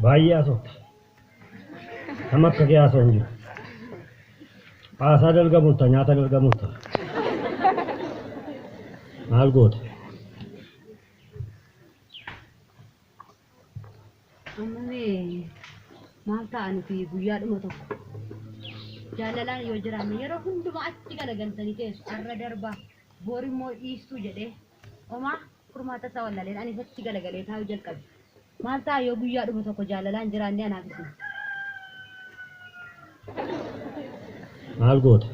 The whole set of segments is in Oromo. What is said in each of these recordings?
Baay'ee haasofta. Nama akka kee haasa'u hin jiru. Haasaa dalgamuutta nyaata dalgamuutta. Maal goota? Ammallee maal ta'aniif guyyaadhuma tokko jaalalaan yoo jiraanne yeroo hundumaa achi galagaltanii teessu har'a darbaa boor immoo dhiistuu jedhee homaa furmaata isaa wallaaleen anis achi galagalee taa'uu jalqabe. Maal ta'a yoo guyyaadhuma tokko jaalalaan jiraanne anaaf isin. Maal goota?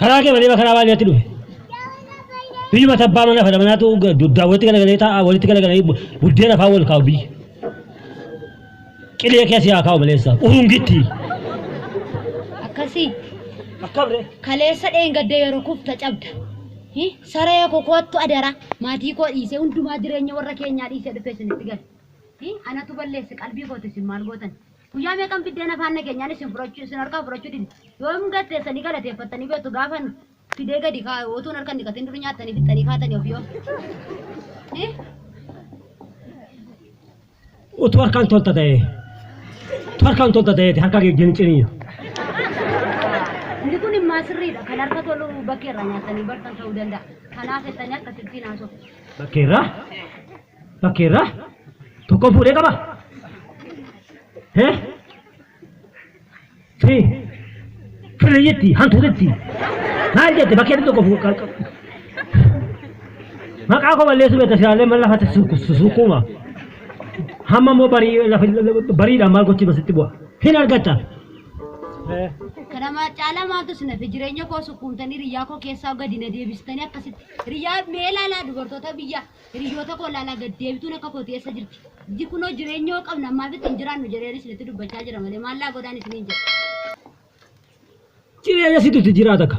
Karaa kee malee karaa baay'eetti dhufe. Biyyuma tabbaa mana fadamanaatu daawwatti galagalee ta'a walitti galagalee buddeena afaan wal kaa'u biyyi. Qilee keessa yaa kaa'u maleessa urungitti. Akkasii Akkamre? kaleessa dheengaddee yeroo kufta cabda. Saree kokoottu adara maatii koo dhiisee hundumaa jireenya warra keenyaa dhiisee dhufee isinitti gala. Anatu balleesse qalbii kootu isin maal gootan. Guyyaa meeqan biddeen afaan nageenyaan isin harkaa fudhachuu didi. Yoo hin gatteessanii galateeffattanii beektu gaafan fidee gadi otuun harkaan dhiqatiin dur nyaattanii fixanii kaatanii ofii yoo. Utuu harkaan tolta ta'ee. Harkaan tolta ta'ee harkaa geejjiin ciniya. Inni kun immaa sirriidha. Kan harka tolu bakkeerraa nyaatanii bartan ta'uu danda'a. Kanaaf jettanii akkasitti naasoo. Bakkeerraa? Bakkeerraa? Tokkoon fuudhee qaba? Firriyetti, hantuutetti. Maal jette bakkeetti tokko fuudhee qaba? Maqaa koo balleessuu beekta silaallee mal lafatti suuquma. Hamma immoo bariidhaan maal gochii basitti bu'a. Hin argatta. Kana caalaa maaltu sinafe jireenya koo sukkuumtanii riyyaa koo keessaa gadi na deebistanii akkasitti riyyaa mee laalaa dubartoota biyya hiriyoota koo laalaa gad deebituun akka kooti eessa jirti. Iji kunoo jireenya yoo qabna ammaaf ittiin jiraannu jedheen isinitti dubbachaa jira malee maallaa godaan isiniin jira. Jireenya situtti jiraata akka.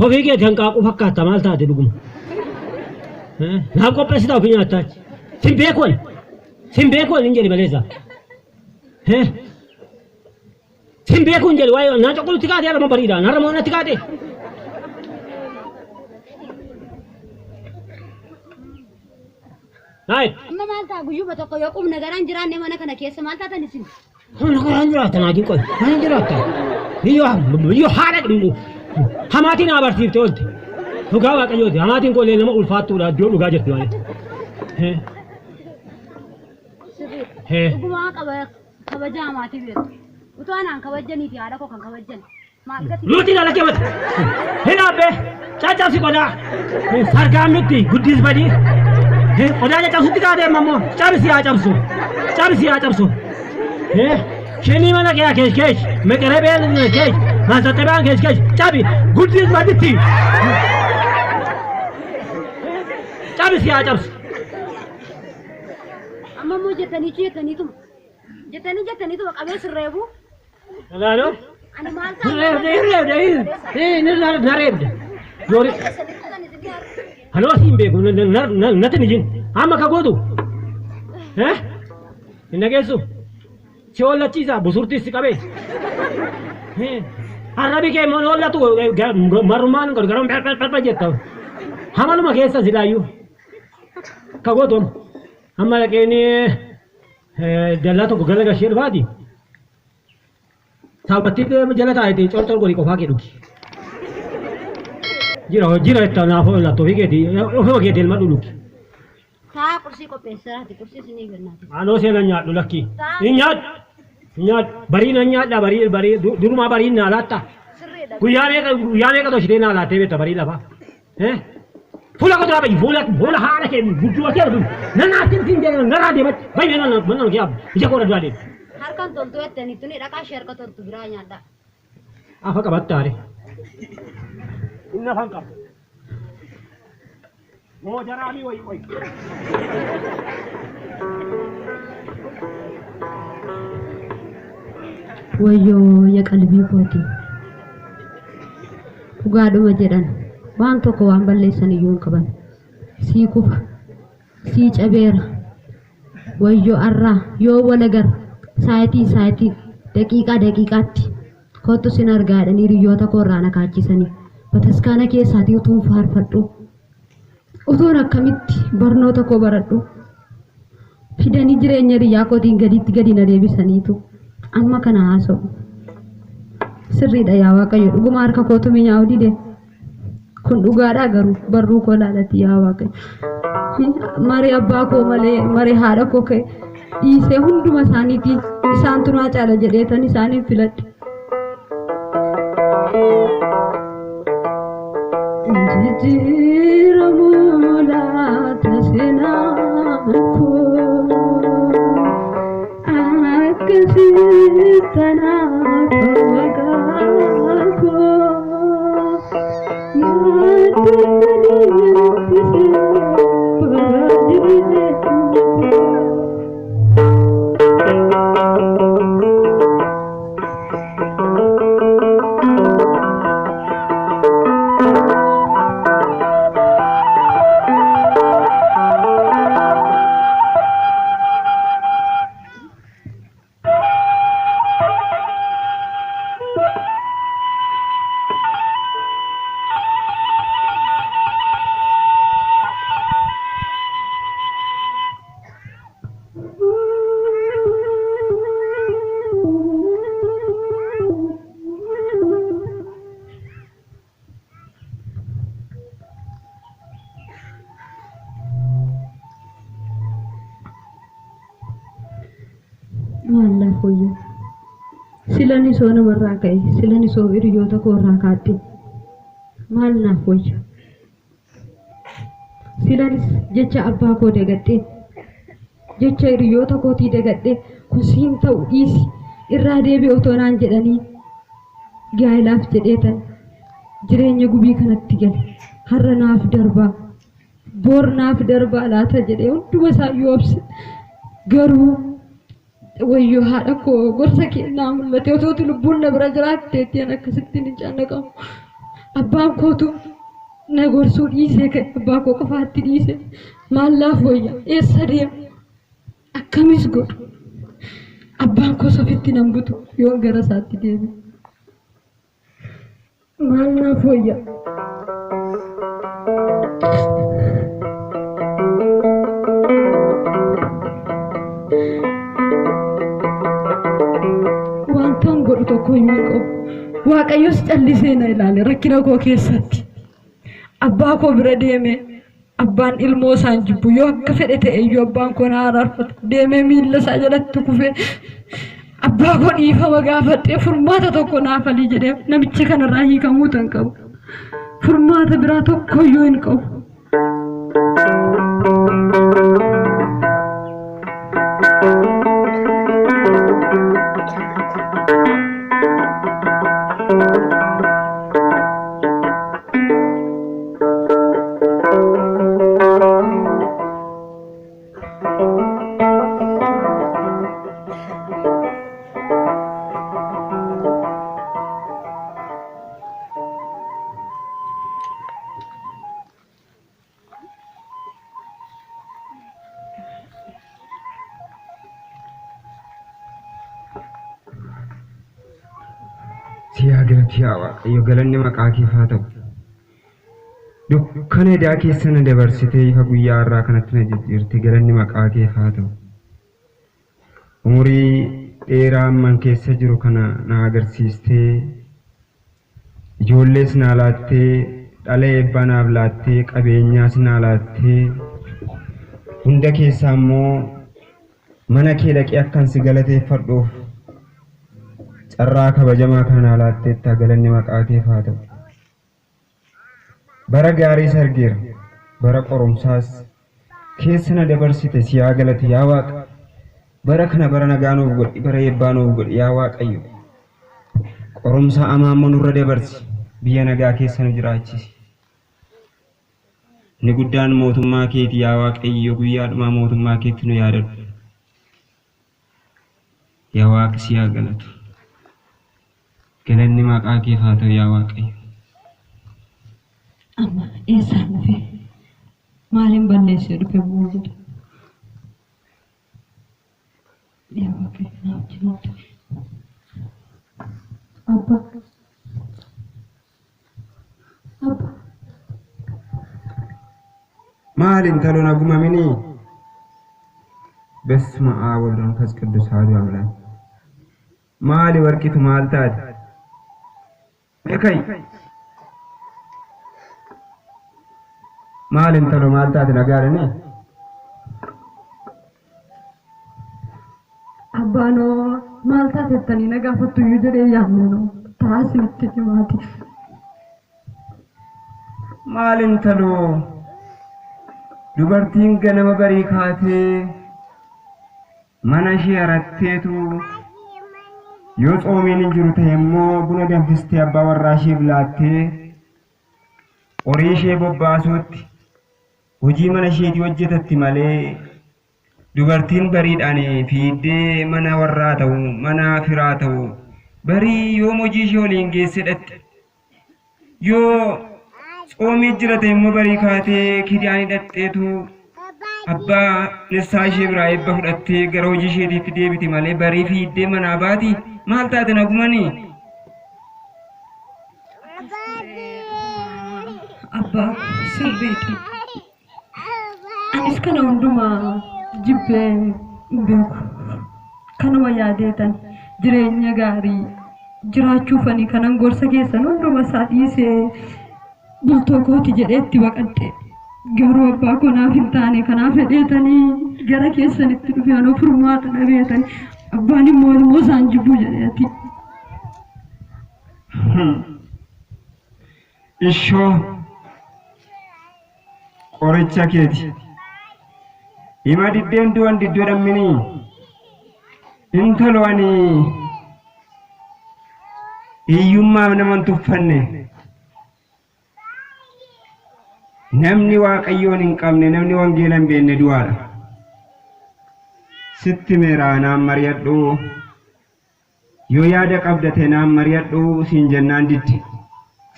Ofii keetti hanqaaquu fakkaata maal taate dhuguma. Naa qopheessitaa ofii nyaataa. Sin beekuun hin jedhi maleessa. Sin beekuun jedhi waa'ee naa coqolutti kaatee alama bariidhaan har'a moo natti kaatee. Amma maal ta'a guyyuma tokko yoo qubna garaan jiraanne mana kana keessa maal taatan isin? Humna garaan jiraata naatiin qoy. Maal jiraata? Biyyoo haadha hamaatiin naa barsiifte oolte. Dhugaa waaqayyooti hamaatiin qollee nama ulfaattuudha iddoo dhugaa jirti malee. Dhugumaa kabajaa hamaatiif jettu. Utuu anaan kabajjaniiti haadha koo kan kabajjan. Luutii dhalachee mata. Hin habbee caccabsi qodaa. Sargaan nutti guddis badii. Qodaa caccabsutti kaatee mammoo cabsi haa cabsu. Cabsi haa cabsu. Shinii mana kee keesh meqeree beel keesh maasaxabaan keesh cabi guddis baditti. Cabsi haa cabsu. Amma immoo jettaniituma qabee sirreebu. Laalo. Ani maal ta'a? Nareebde. Joori. Haloo siin beeku natti ni jin. Amma ka gootu. Hin dhageessu. Si hollachiisa busurtis si qabee. Harrabi kee immoo hollatu marrumaan gargaran perper jetta. Hamaluma keessa silaayyuu. Ka gootu amma dhaqeeni dallaa tokko gala gashee dhufaati. Saawwatti jala taa'ee corcor godhi qofaa kee dhugi. Jira itti naaf lattoo fi keetii ofuma keetii ilma dhuluki. Taa qursii qopheessiraati qursii isinii gannaati. Anoo seena nyaadhu lakki. Hin nyaadhu. Barii na nyaadha barii durumaa barii naa laatta. Guyyaa meeqa tolchitee naa laattee beekta barii lafa. Fuula qodaa bayi fuula haala kee guddoo kee dhufu. Nanaatiin siin jedhan naraa deematti bayi mana kee abu ija koora duraa deemu. Harkaan toltuu jettanii tuni dhaqaa ishee harka toltu biraa nyaadha. Afa qabattaare. Inni afaan qaba. Moo jaraanii wayi. Wayyoo ya qalbii kooti. Dhugaadhuma jedhan waan tokko waan balleessan iyyuu hin qaban. Sii kufa. Sii cabeera. Wayyoo arraa yoo walagar. Saayitii daqiiqaatti kottu sin argaadhanii hiriyoota koorraa na kaachisanii bataskaana keessaatii utuun faarfadhu utuun akkamitti barnoota koo baradhu fidanii jireenya riyaa kootiin gadi na deebisaniitu amma kana haasa'u. Sirriidha yaa Waaqayyo dhuguma harka kootu mi'aawu dide kun dhugaadhaa garuu barruu koo laalatti yaa Waaqayyo maree abbaa koo malee maree haadha koo ka'e dhiisee hunduma isaaniitii isaan tunaa caala jedheetan isaaniin filadhe. Jijjiiramoo laata seenaan koo akkasii tanaaf maqaa koo yaadannoo bareedee Maalla foyya silani soo namarraa ka'e silani soo hiriyoota koorraa kaadde maal naaf wayya silanis jecha abbaa koo dagadhee jecha hiriyoota kootii dagadhee kusiin ta'u dhiisi irraa deebi'e otoo naan jedhanii gaa'ilaaf jedheetan jireenya gubii kanatti gale har'a naaf darbaa boor naaf darbaa laata jedhee hunduma isaayyuu obse garuu wayyo haadha koo gorsa kennaa mul'ate otoo lubbuun na bira jiraatteettiin akkasittiin hin caannaqamu abbaan kootu na gorsuu dhiisee ka'e abbaa koo qofaatti dhiise maallaaf wayya eessa deema akkamis godhu abbaan koo sofitti nan butu yoo gara isaatti deeme maallaaf wayya godhu tokko hin qabu waaqayyos callisee na ilaale rakkina koo keessatti abbaa koo bira deeme abbaan ilmoo isaan jibbu yoo akka fedhe ta'e iyyuu abbaan koo na araarfata deemee miilla isaa jalatti kufee abbaa koo dhiifama gaafadhee furmaata tokko naaf alii jedhee namicha kanarraa hiikamuu tan qabu furmaata biraa tokko iyyuu hin qabu. Siyaagati yaa Waaqayyo galanni maqaa keef haa ta'u. Dukkana edaa keessa na dabarsitee ifa guyyaa irraa kanatti na jijjiirte galanni maqaa keef haa ta'u. Umurii dheeraa amman keessa jiru kana na agarsiistee ijoollees naa laattee dhala eebbaa naaf laattee qabeenyaas naa laattee hunda keessaa immoo mana kee dhaqee akkan si galateeffadhuuf carraa kabajamaa kana laatteetta galanni maqaa keef haa ta'u. Bara gaarii sargeera bara qorumsaas keessa na dabarsite si haa galate yaa Waaqa. Bara kana bara nagaa nuuf godhi bara eebbaa nuuf godhi yaa Waaqayyo. Qorumsa amaamma nurra dabarsi biyya nagaa keessa nu jiraachisi. Ni guddaan mootummaa keeti yaa Waaqayyo guyyaadhuma mootummaa keetti nu yaadadhu. Yaa Waaqa si haa galatu. Galanni maqaa keef haa ta'u yaa Waaqayyo. Amma eessaan dhufe maaliin balleessee dhufe bu'uu jedha. Yaa Waaqayyo na wajjin dhufe. Abba. Abba. Maal intalo naguma mini በስመ አብ ወወልድ ወመንፈስ ቅዱስ አሐዱ አምላክ ማሊ ወርቂቱ ማልታት እከይ ማልን ተሎ ማልታት ነጋረኔ አባኖ ማልታት እተኒ ነጋፈቱ ይጀሬ ያምኑ ታስልት ጅማቲ ማልን ተሎ dubartiin ganama barii kaatee mana ishee aratteetu yoo xoomiin hin jiru ta'e immoo buna danfistee abbaa warraa ishee bilaattee horii ishee bobbaasuutti hojii mana isheetii hojjetatti malee dubartiin bariidhaan fiiddee mana warraa ta'u mana firaa ta'u barii yoo hojii ishee waliin geessedhatti yoo xoomii jirate immoo barii kaatee kidaanii dhadheetu abbaa nissaa ishee biraa eebba fudhattee gara hojii isheetiitti deebiti malee barii fiiddee manaa baati maal taate nagumanii abbaa sirriidha anis kana hundumaa jibbee beeku kanuma yaadeetan jireenya gaarii jiraachuufanii kanan gorsa keessan hunduma isaa dhiisee bultoo kooti jedheetti baqadhe garuu abbaa konaaf hin taane kanaaf hedheetanii gara keessanitti dhufe anoo furmaata dhabeetani abbaan immoo ilmoo isaan jibbuu jedheeti ishoo qoricha keeti hima diddeen du'an diddoo dhamminii intalo ani hiyyummaaf naman tuffanne namni waaqayyoon hin qabne namni wangeela hin beekne du'aadha sitti meeraa naan mari'adhu yoo yaada qabdate naan mari'adhu siin jennaan didde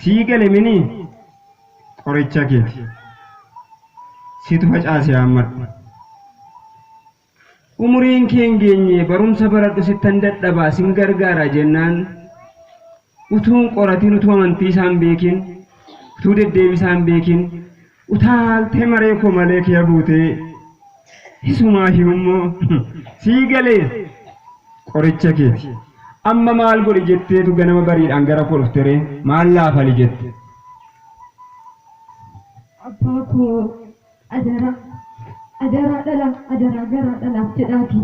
sii gale minii qoricha keeti situ facaase hammadhu umuriin kee hin geenye barumsa baradhu sittan dadhabaa sin gargaara jennaan utuun qoratiin utuu amantii isaan beekin utuu deddeebisaan beekin utaaltee maree koo malee kee buutee isumaa himmoo sii galee qoricha keeti amma maal godhi jetteetu ganama bariidhaan gara koo dhuftere maal laafali jette abbaa koo adara dhala gara dhalaaf jedhaati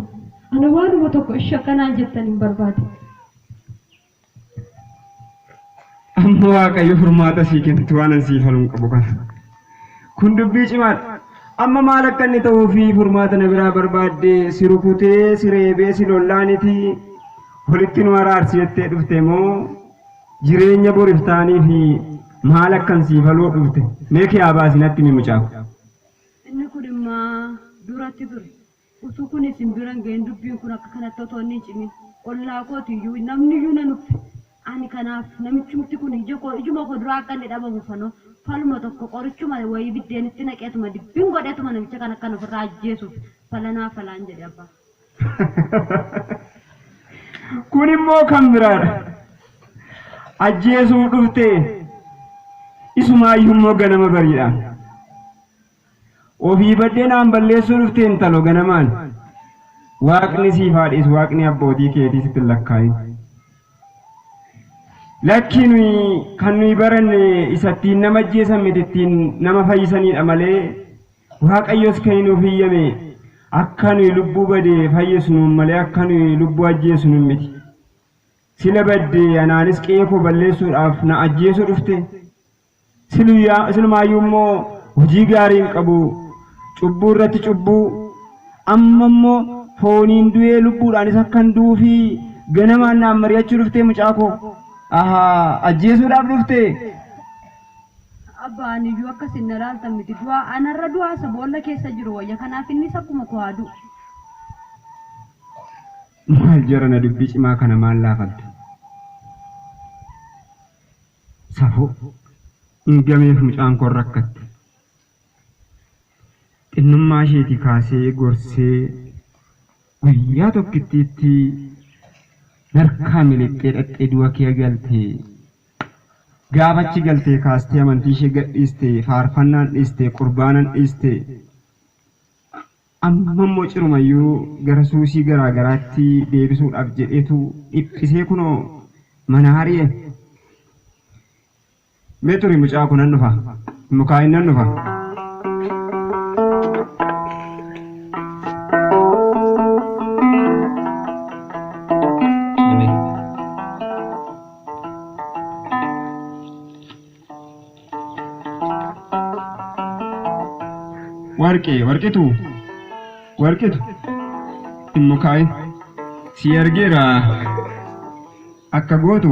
ana waanuma tokko ishee akkanaan jettan hin barbaade amma waaqayyo furmaata sii kennitu waanan sii faluun qabu kana kun dubbii cimaadha amma maal akka inni ta'uu fi furmaata na biraa barbaadde si rukutee si reebee si lollaaniti walitti nu araarsi jettee dhufte moo jireenya boriif ta'anii fi maal akkan sii faluu dhufte mee kee abaasinatti ni mucaafu inni kun immoo duratti ture utuu kun isin biran ga'een dubbiin kun akka kanatti otoo inni cimin ollaa kootiyyuu namni iyyuu na nuffe ani kanaaf namichumti kun ijuma koo duraa akka inni dhabamu fanoo falma tokko qorichuma wayii biddeenitti naqeetuma dibbiin godheetuma namicha kan akkan ofirraa ajjeesuuf falanaa falaan jedhe abbaa. kun immoo kan biraadha ajjeesuu dhufte isumaayyuu immoo ganama bariidhaan ofii baddeenaan balleessuu dhufte intalo ganamaan waaqni siif haadhiis waaqni abbootii keetii sitti lakkaayin lakki nuyi kan nuyi baranne isattiin nama ajjeesan miti ittiin nama fayyisaniidha malee waaqayyos kan nuuf hiyyame akka nuyi lubbuu badee fayyisnu malee akka nuyi lubbuu ajjeesnu miti sila baddee anaanis qe'ee koo balleessuudhaaf na ajjeesuu dhufte silumaayyuu immoo hojii gaarii hin qabu cubbuu irratti cubbuu amma immoo fooniin du'ee lubbuudhaanis akkan duufi ganamaan naan mari'achuu dhufte mucaa koo ajjeesuudhaaf dhufte abbaan iyyuu akkasin na laaltan miti du'aa anarra du'aa isa boolla keessa jiru wayya kanaaf innis akkuma koo haa du'u maal jarana dubbii cimaa kana maal laafatte safuu hin gameef mucaan koo rakkatte xinnummaa isheetii kaasee gorsee guyyaa tokkittiitti narkaa miliqxee dhaqxee du'a kee galtee gaafachi galtee kaastee amantii ishee gadhiiste faarfannaan dhiiste qurbaanan dhiiste Ammammoo cirumayyuu gara suusii garaa garaatti deebisuudhaaf jedheetu dhiphisee kunoo mana hari'e. Mee turi mucaa kunan dhufa. Mukaa innan dhufa. Warqitu mukaa'e si argeera akka gootu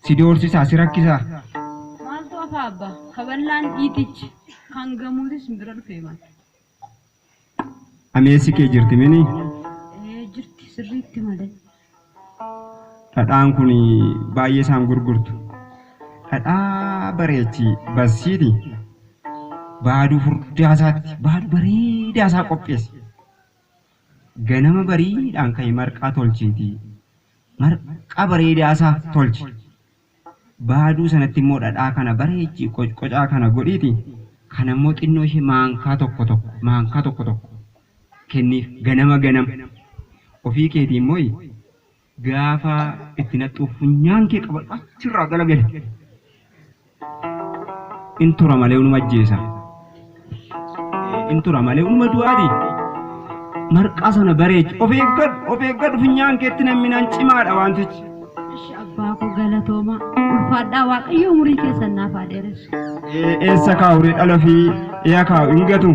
si doorsisaa si rakkisaa. Maaltu afaa abbaa kaballaan dhiitichi kan gamuutis bira dhufee maal? Ameessi kee jirti mini? Jirti sirriitti malee. Dhadhaan kun baay'ee isaan gurgurtu. Dhadhaa bareechi barsiiti. Baaduu furdaasaatti baaduu bareedaasaa qopheessi. Ganama bariidhaan ka'e marqaa tolchiiti. Marqaa bareedaasaa tolchi. Baaduu sanatti immoo dhadhaa kana bareechi qocqocaa kana godhiiti. Kana immoo xinnoo ishee maankaa tokko kenniif ganama. Ofii keetii immoo gaafa itti naxxuuf funyaan kee qabadhu achirraa galagale. Intura malee unuma ajjeesa. Intura malee unuma du'aati. Marqaa sana bareechi of eeggadhu funyaan keetti namminaan cimaadha wantichi. Abbaa koo galatooma ulfaadhaa waaqayyo umurii keessan naaf haa dheeressu. Eessa kaa'uree dhala fi yaa kaa'u hin gatu.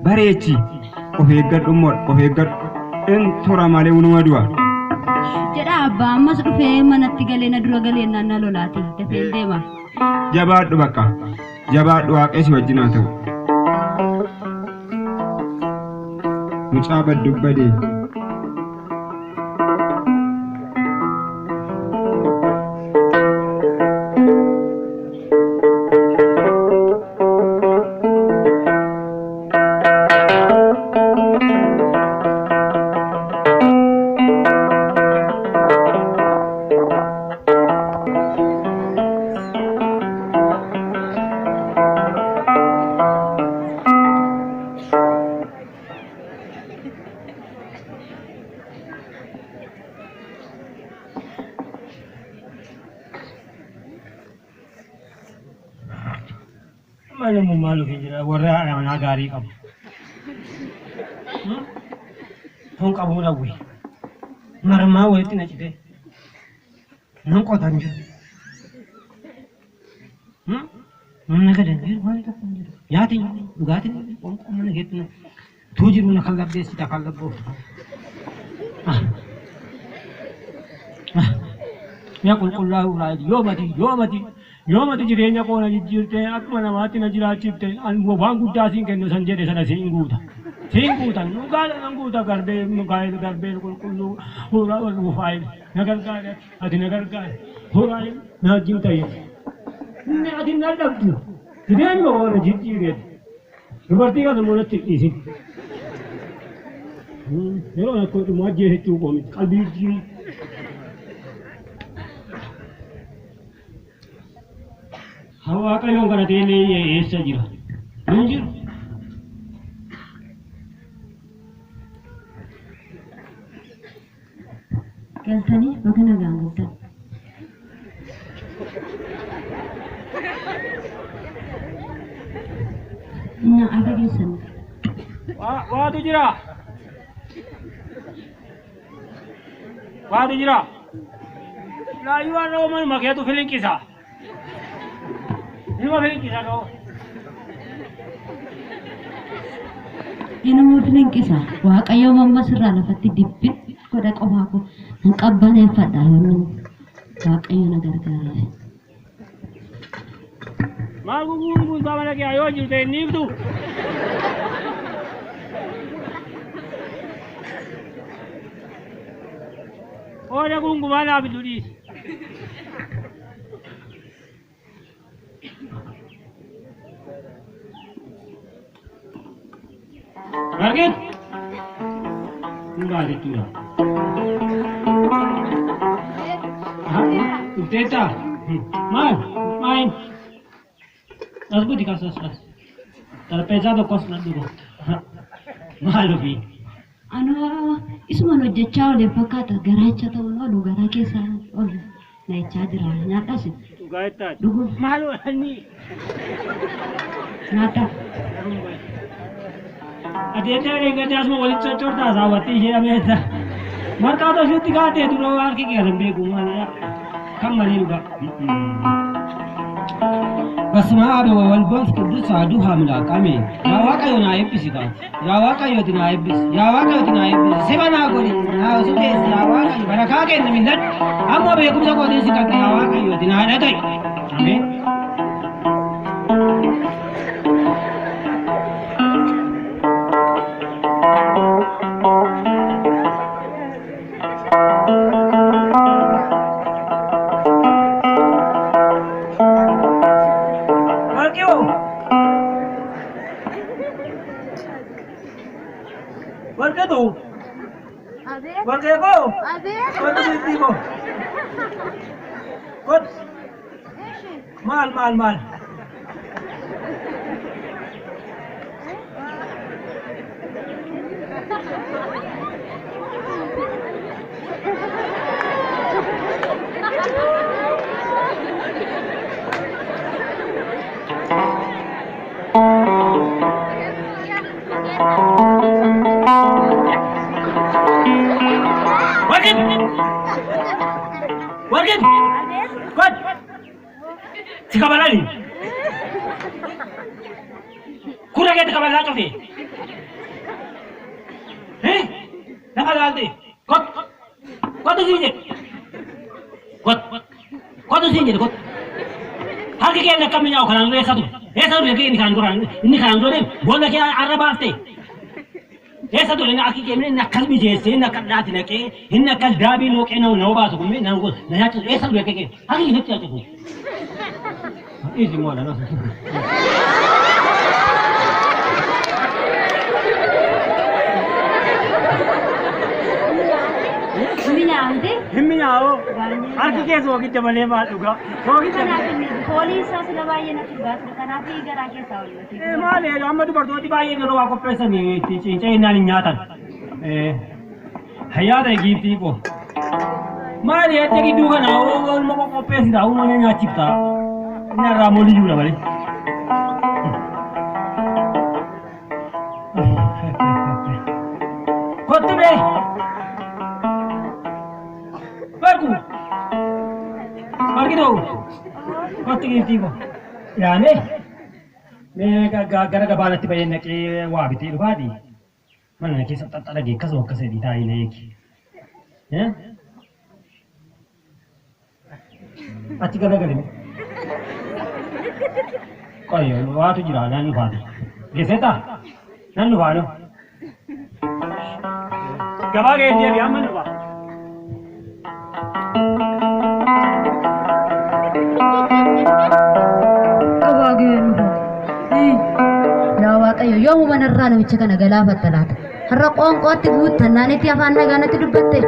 Bareechi of eeggadhu immoo of eeggadhu. Intura malee unuma du'a. Jedha abbaa ammas dhufee manatti galee na dura galee naannaa lolaati dafee deema. Jabaadhu bakka jabaadhu waaqessi wajjin haa ta'u. Mucaa baddubbadee. Mana malu kira warra anak gari kamu. Hong kamu lagi. Marma wet na cite. Nang kau tanya. Mana kadang ni mana tak tanya. Ya tin, bukan tin. Hong kamu mana gitu. Tujuh mana kalau dia sih tak kalau bu. Ya kulkullah ulai. Yo mati jireenya koona jijjiirtee akkuma namaatti na jiraachifte waan guddaa siin kennu san jedhe sana siin guuta dhugaadha nan guuta garbee mukaa'ee garbee qulqulluu horaa wal buufaa'ee na gargaare ati na gargaare horaa na wajjin ta'e inni ati na dhabdu jireenya koona jijjiireeti dubartii kana mul'atti dhiisin yeroo na kootu maajjee jechuu koomiti qalbii jijjiirii. Hawa kayo kana tele essa jira. Ninjir. Galtanii bagana gaangatan. Ina ada geessan. Waatu jira. Laayu waan ooman makeetu filinkisa. Ini apa yang kisah kau? Ini mungkin kisah. Wah, kayak mama serah dapat dipit. Kau dah kau aku. Engkau yang pada yang wah kayak negara. Malu bulu sama lagi ayo jadi ini tu. Oh, dia kung kumana abis tulis. Margit, enggak ada tu lah. Teta, main. Asbu dikasih. Terpesa to kos nanti kok. Malu bi. Anu isuma no jecha ole fakata garacha ta wono gara kesa ole na chadra nyata sih. Gaita. Dugu Malu ni. nyata. Ada yang kerja semua wali cocok dah sawati je ameta. Mereka tu syuting kate tu orang kiki ada begu mana. Kamari juga. በስመ አብ ወወልድ ወመንፈስ ቅዱስ አሐዱ አምላክ አሜን። ያዋቀዩና አይብሲታ ያዋቀዩትና አይብስ ያዋቀዩትና አይብስ ሰባና ጎሊ ናሱቴ ያዋቀዩ በረካከ እንደሚነድ አሞ በየቁምሰ ጎሊ ሲቀቅ ያዋቀዩትና አደታይ አሜን። Warga ko. Warga hindi ko. Kot. Mal. Wargin. Kot. Sikabala ni. Kurang kita kabala tu ni. Nakala ni. Kot. Kot tu sini. Kot tu sini kot. Hari kita nak kami jauh kalang tu satu. Satu lagi ini kalang tu ni. Boleh kita Arab afte. ऐसा तो लेना आखिर के मैंने नकल भी जैसे नकल रात ने के इन नकल डाबी लोग इन्हों नौ बात को मैं नंगो नया तो ऐसा लेके के आगे हिट जाते हो इसी मोला ना हिम्मी आओ आखिर के सो की जमले मार लूँगा सो की Polis asal bayi nak tugas, kenapa ikan rakyat tahu? माले हम तो बर्तों की बाई करो आपको पैसा नहीं चाहिए नाली न्याता हयात है गिफ्टी को माले ऐसे की दुकान आओ लोगों को पैसे दाऊ मैंने यहाँ चिपता ना रामोली जुड़ा वाले कोत्ते में परकू दो कोत्ते गिफ्टी को याने मैं gara banget tiba yang nak wah betul badi mana nak kisah tak lagi kasih kasih di tay lagi ya ati gara gara ni kau ya wah tu jiran nan badi geseta nan badi gaba ke dia biar mana bah Waaqayyo yoomuu manarraa namicha kana galaafatta laata har'a qoonqootti guuttannaan itti afaan nagaanatti dubbatte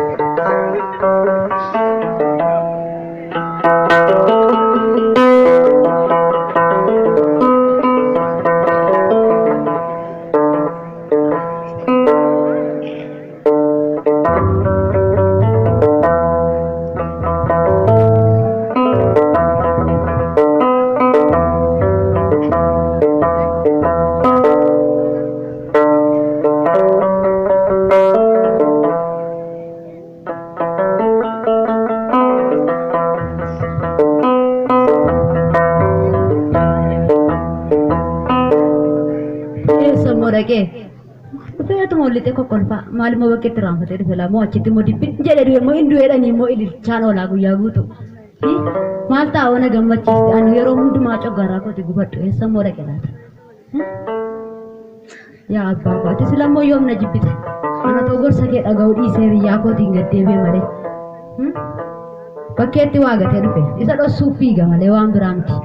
Mulite ko kolpa mal mo bakit ram pate fela mo achiti mo dipin jere du mo indu era ni mo ili chano lagu yagu to mal ta ona gammachi anu yero mundu ma chogara ko ti gubat esa mo re kala ya abba ba ti sila mo yom na jibit ana to gor sake daga udi seri ya ko ti ngade be mare paketi waga te rupe isa do supi ga male wa amduramti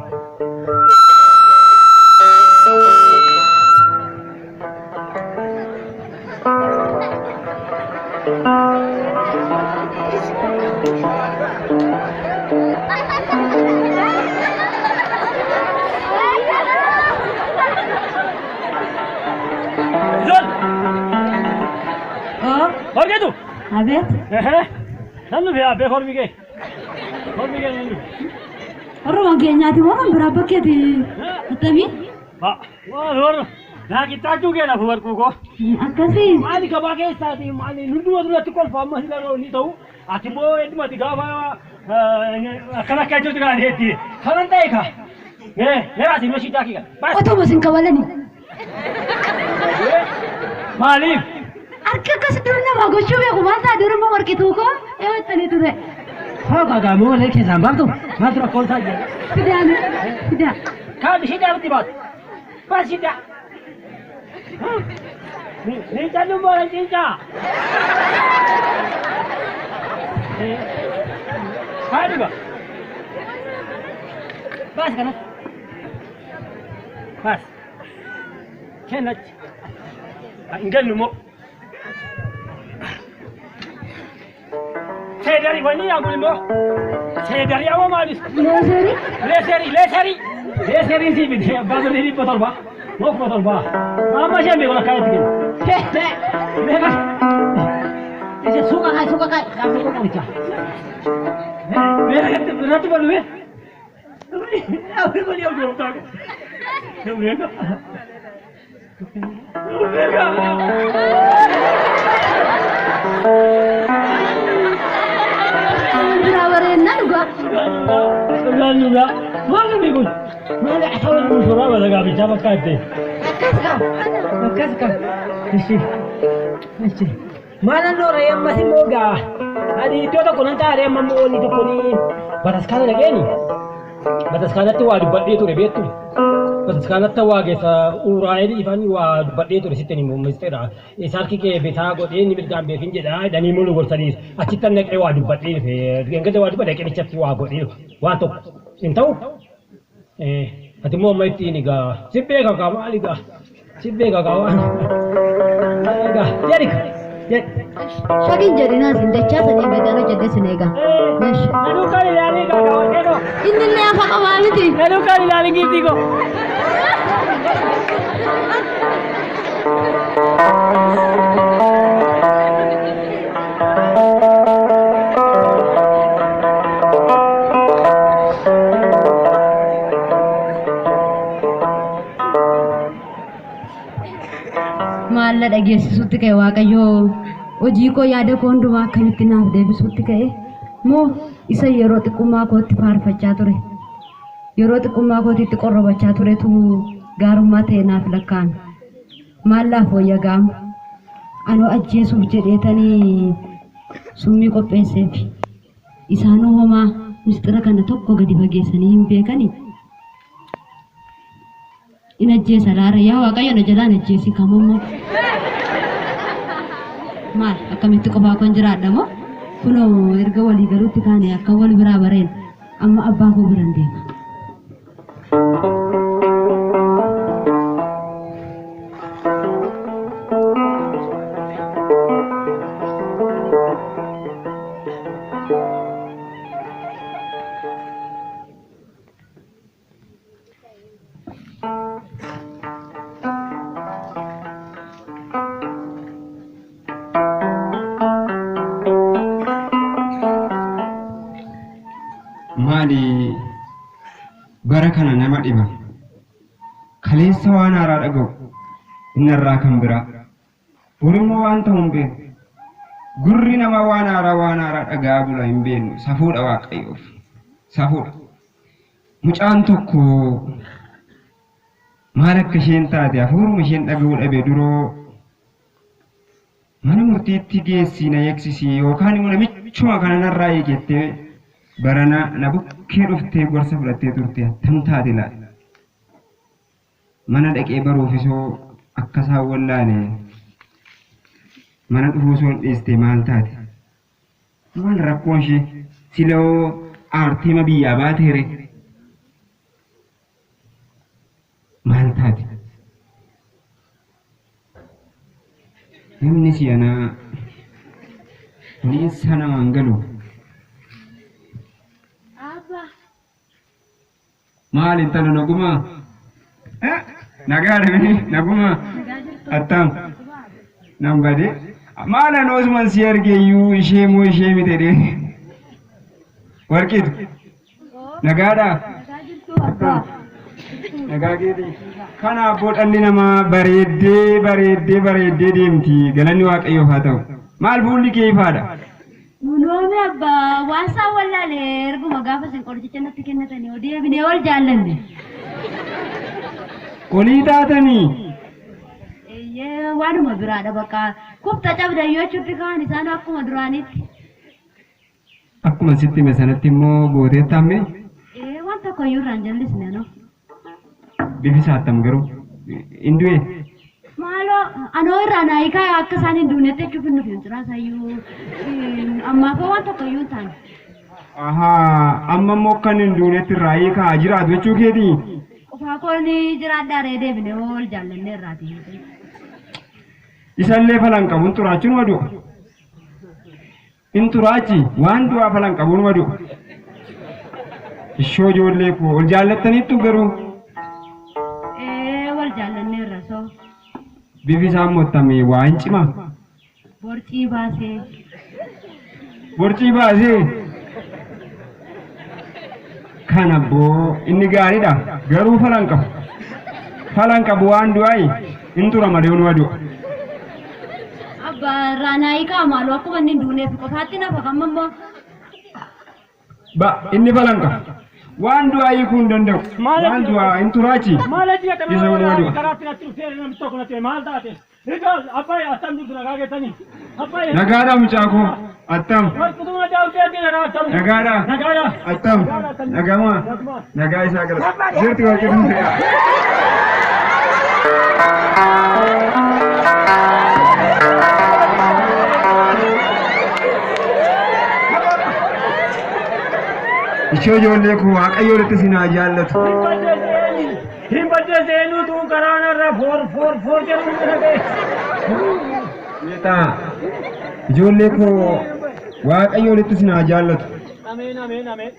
और क्या तू አቤት नन्नू भी आप और भी गए नन्नू ኦሮሞ ኬኛቲ ወን ብራ በከቲ አተሚ और ना कितना चुके ना फुवर को አከሲ माली कबा के साथ माली नुडू अदुला तिकोल फाम महिला रो नी तो आती बो एट मती गावा कना क्या जो तका देती खरन ताई खा मेरा सी मशी टाकी का बस ኦቶ መስን ከወለኒ माली አርከ ከስድርና ማጎቹ በቁማታ ድርሞ ወርቂቱ እኮ እወጠኔ ትረ हाँ काका मुँह लेके सांभर तू मैं तेरा कौन सा ሲዳነ ሲዳ खा सीधा होती बात बस सीधा नहीं चलूँ बोला चिंचा खा दूँगा बस करना बस क्या इंगल नुमो सेडरी बनी या मुलिमो सेडरी आवो मालिस ለሰሪ लेसरी सी भी दे बाबू ने पतल बा वो पतल बा मामा से मेरे को काय दिए मेरा ऐसे सुका काय काम को कौन क्या मेरा रत बोलू है अभी बोलिए अब होता है मेरा ብራወሬና ልጓ ሉጋ ማንም ይጉን ማለት አሁን ሙሽራ በለጋ ብቻ በቃቴ ከስካ እሺ ማለት ነው ረየማሲ ሞጋ አዲ ቶቶ ኮንታ ረየማሞ ኦኒ ተኮኒ በተስካለ ለገኒ በተስካለቱ ዋዱ በዴቱ ለቤቱ በተስካለቱ ዋጌሳ ኡራይዲ ኢፋኒ ዋዱ በዴቱ ለሲተኒ ሙስተራ ኢሳልኪ ከ ቤታ ጎዴኒ ምድጋም ቤፊን ጀዳ ዳኒ ሙሉ ጎርሰዲስ አቺተነቀ ዋዱ በዴቱ ገንገደ ዋዱ በደቀ ቢቸት ዋ ጎዴ ዋቶ እንተው ati mo mai tini ga sibbe ga mali ga sibbe ga ga jadi ሸጊን ጀሪና ሲንደቻ ሰኔ በዳሎ ጀደ ስኔጋ ነሽ nanu kali lali ga ga ኢንለ ያፈቀማልቲ nanu kali lali giti go ማለ ደገስሱት ከ ዋቀዮ ኦጂኮ ያደ ኮንዱማ ከሚትናፍ ደብሱት ከ ሞ ኢሰ የሮ ጥቁማ ኮት ፋርፈቻ ቱሬ የሮ ጥቁማ ኮት ይቆረበቻ ቱሬቱ ጋሩማ ተናፍ ለካን ማላፎ የጋም አኖ አጄሱ ጀዴተኒ ሱሚ ቆጴሴፍ ኢሳኖ ሆማ ምስጥረ ከነ tokko gadi fageessanii hin beekani inajjeesa laara yaa waaqayyo na jalaan ajjeesi kamummo maal akkamitti qofaa kon jiraadha moo kunoo erga walii galuutti kaane akka wal biraa bareen amma abbaa koo biran deema maali bara kana nama dhiba kaleessa waan haaraa dhaga'u innarraa kan biraa borimmoo waan ta'uun beeku gurri nama waan haaraa dhaga'aa bula hin beeknu safuudha waaqayyoof safuudha mucaan tokko maal akka isheen taate hafuuruma isheen dhaga'uu dhabe duroo mana murtiitti geessii na eegsisii yookaan immoo namichuma kana narraa eegettee barana na bukkee dhuftee gorsa fudhattee turte attam taate laata mana dhaqee baruufisoo akka isaan wallaane mana dhufuu osoo hin dhiiste maal taate maal rakkoon ishee siloo aartiima biyyaa baateere maal taate namni si'anaa ni isa namaan galu maal intala naguma nagaadha mini naguma attam nam bade Maala noosman si argeeyyuu ishee moo ishee mite dee. Warqitu. Nagaadhaa. Nagaa keetii. Kanaaf dhalli namaa bareeddee deemti. Galanni Waaqayyoof haa ta'u. Maal fuulli kee ifaadha? Nunoome abbaa waan isaan wallaalee erguma gaafa isin qoricha natti kennatanii deebinee wal jaallanne. Olii taatanii. Waanuma biraadha bakka kubta cabdan yoo chutti kaan isaan akkuma duraanitti. Akkuma sitti hime sanatti immoo gooteetti hamme? Waan tokko iyyuu irraan jallisne no. Bifi saattam garuu hin du'e. Maaloo anoo irraa naayikaa akka isaan hin duunetti jechuuf hin nufi jiraasayyuu ammaaf waan tokko iyyuu hin taane. Amma immoo kan hin duunetti irraa hiikaa jiraatu jechuu keetii? Qofaa kooni jiraadhaa ree deebine ol jaallanne irraati. Isallee falan qabuun xuraachuun madu. In xuraachi waan du'aa falan qabuun madu. Ishoo ijoollee koo ol jaallattaniittu garuu. Wal jaallanne irra soo. Bifi isaan mottame waa hin cima. Borcii baasee. Borcii baasee. Kana boo inni gaariidha garuu falan qabu. Falan qabu waan du'aayi in tura malee ol madu. Raanaayikaa maaloo akkuma inni hin duuneef qofaatti nafa kamammoo. Inni falan qabu. Waan du'aa hiikuu hin danda'u. Waan du'aa hin turaachi. Isa ol madu. Nagaadhaa mucaa koo attam. Nagaadhaa attam. Nagamaa. Nagaa isaa gala. Jirti Warqitu. Ishoo ijoollee koo Waaqayyo walitti si naa jaallatu. Hin badde seenuutu karaan irra foor jedhu Meetaa ijoollee koo Waaqayyo walitti si naa jaallatu. Ameen.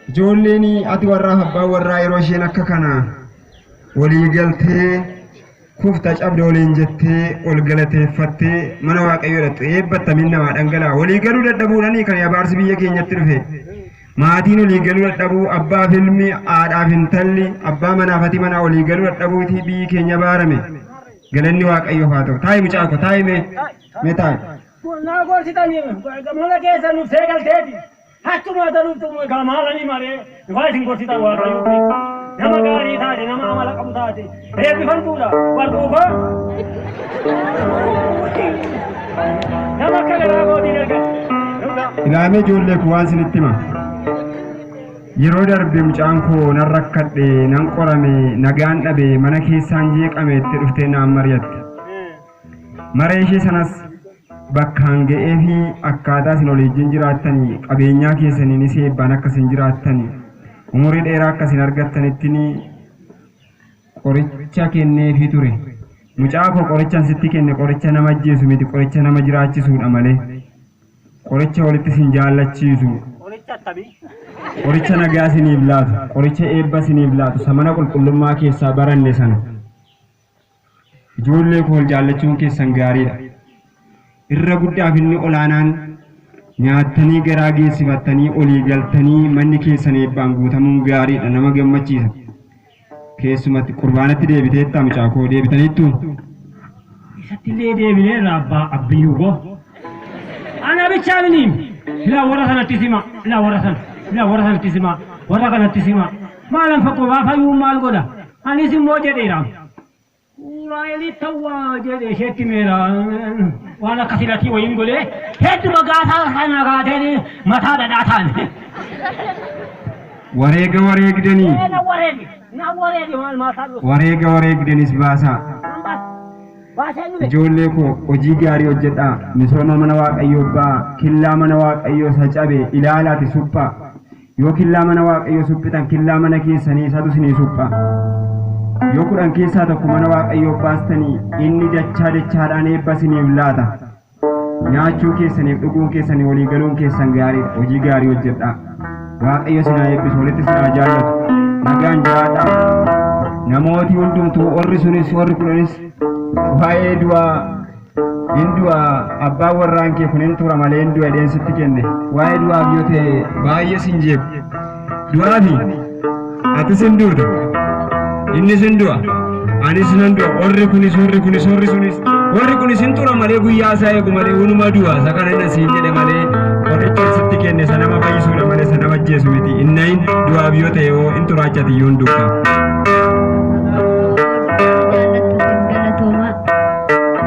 Ijoolleen ati warraa abbaa warraa yeroo isheen akka kana walii galtee kufta cabda waliin jettee ol galateeffattee mana Waaqayyo dhattu eebbattamiin namaa dhangalaa walii galuu dadhabuudhanii kan abaarsi biyya keenyatti dhufe. Maatiin olii galuu dadhabuu abbaaf ilmi haadhaaf intalli abbaa manaaf ati manaa olii galuu dadhabuuti biyyi keenya baarame. Galanni Waaqayyoof haa ta'u. Taa'i mucaa koo taa'i mee taa'i. Naa gorsitanii mana keessa nuuf seegalteeti. Akkuma tanuuf gamaalanii malee waa isin gorsitan Waaqayyo. Nama gaarii taate nama amala qabu taate eebbifamtuudha warquufa. Nama akka garaa gootiin erga. Ilaamee ijoollee koo waan isinitti hima. Yeroo darbe mucaan koo nan rakkadhe nan qorame nagaan dhabe mana keessaan jeeqame itti dhuftee naan mari'atte. Maree ishee sanas bakkaan ga'ee fi akkaataa isin waliin jiraattanii qabeenyaa keessaniinis eebbaan akka isin jiraattanii umurii dheeraa akka isin argattanitti qoricha kenneefii ture. Mucaa koo qorichaan sitti kenne qoricha nama ajjeesu miti qoricha nama jiraachisuudha malee qoricha walitti isin jaallachiisu. Qoricha nagaa isiniif laatu, qoricha eebba isiniif laatu, samana qulqullummaa keessaa baranne sana. Ijoollee koo ol jaallachuun keessan gaariidha. Irra guddaaf inni olaanaan nyaattanii garaa geessifattanii olii galtanii manni keessan eebbaan guutamuun gaariidha nama gammachiisa. Keessumatti qurbaanatti deebiteetta mucaa koo deebitaniittu. Isatti illee deebineerra abbaa abbiyyuu koo. Ana bichaa miniim. Ilaa warra sanatti sima. Warra sanatti sima. Warra kanatti sima. Maalan fakkoo baafayyuu maal godha? Anis immoo jedheera. Waa'ee tawwaa jedhee isheetti meera. Waan akka filatii wayiin golee hedduma gaasaa sana gaatee mataa dhadhaa taane. Wareegdanii. Wareega wareegdanis baasaa. Ijoollee koo hojii gaarii hojjedhaa misooma mana Waaqayyoo ba'aa killaa mana Waaqayyoo isa cabe ilaalaati suphaa yoo killaa mana Waaqayyoo suphitan killaa mana keessanii isatu isinii suphaa yoo 10 keessaa tokko mana Waaqayyoo baastanii inni dachaadhaan eebba isiniif laata nyaachuu keessaniif dhuguun keessanii walii galuun keessan gaariidha hojii gaarii hojjedhaa Waaqayyo isinaa eebbisu walitti isinaa jaallatu nagaan jiraadhaa namooti hundumtuu warri sunis warri kunis waa'ee du'aa Indua abbaa warraan kee kun hin tura malee indua deensitti kenne waa'ee du'aaf yoo ta'e baay'ee sin jeequ. Du'aafi ati sin duuta inni sin du'a anis nan du'a warri kunis warri kunis hin tura malee guyyaa isaa eegu malee hunuma du'a isa kana inni siin jedhe malee qoricha sitti kenne isa nama fayyisuudha malee isa nama ajjeesu miti inni du'aaf yoo ta'e hoo hin turaachati yoo hin duuka.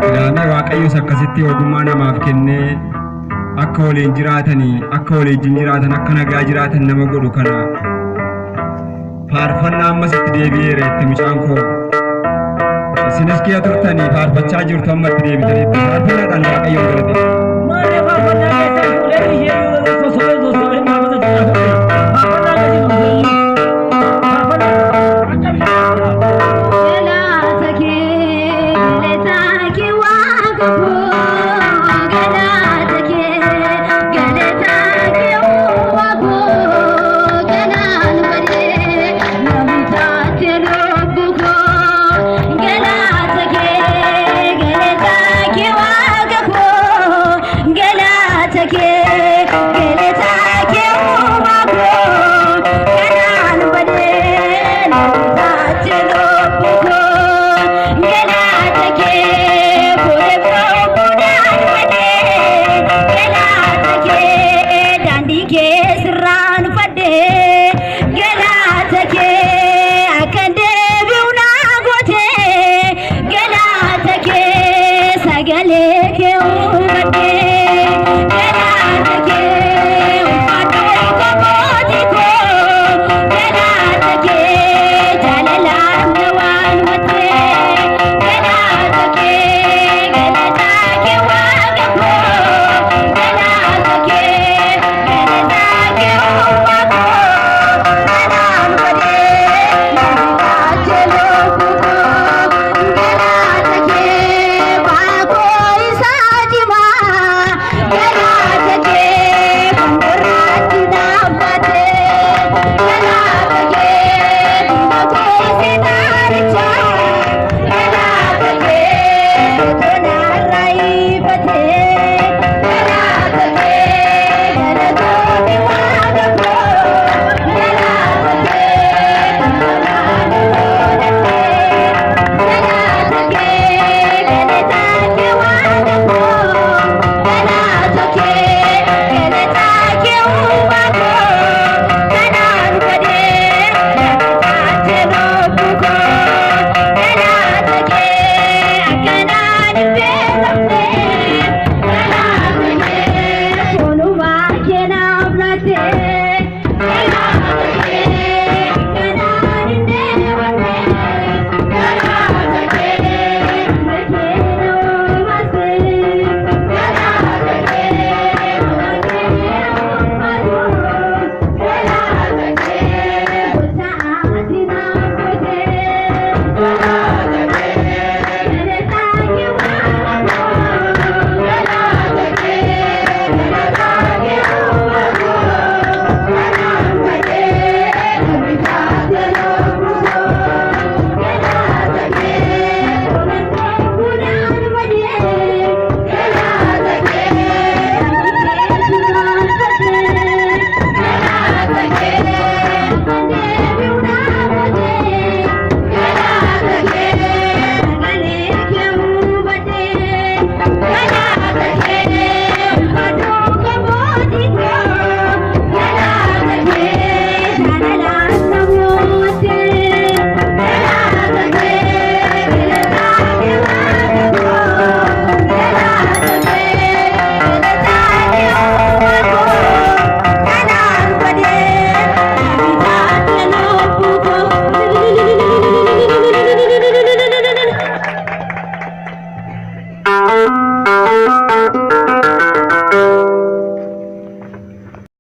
Ilaamee Waaqayyos akkasitti ogummaa namaaf kennee akka waliin jiraatanii akka waliin jiraatan akka nagaa jiraatan nama godhu kana faarfannaa ammas itti deebi'eera itti mucaan koo isinis kee turtanii faarfachaa jirtu amma itti deebitanii faarfannaadhaan Waaqayyoon galate.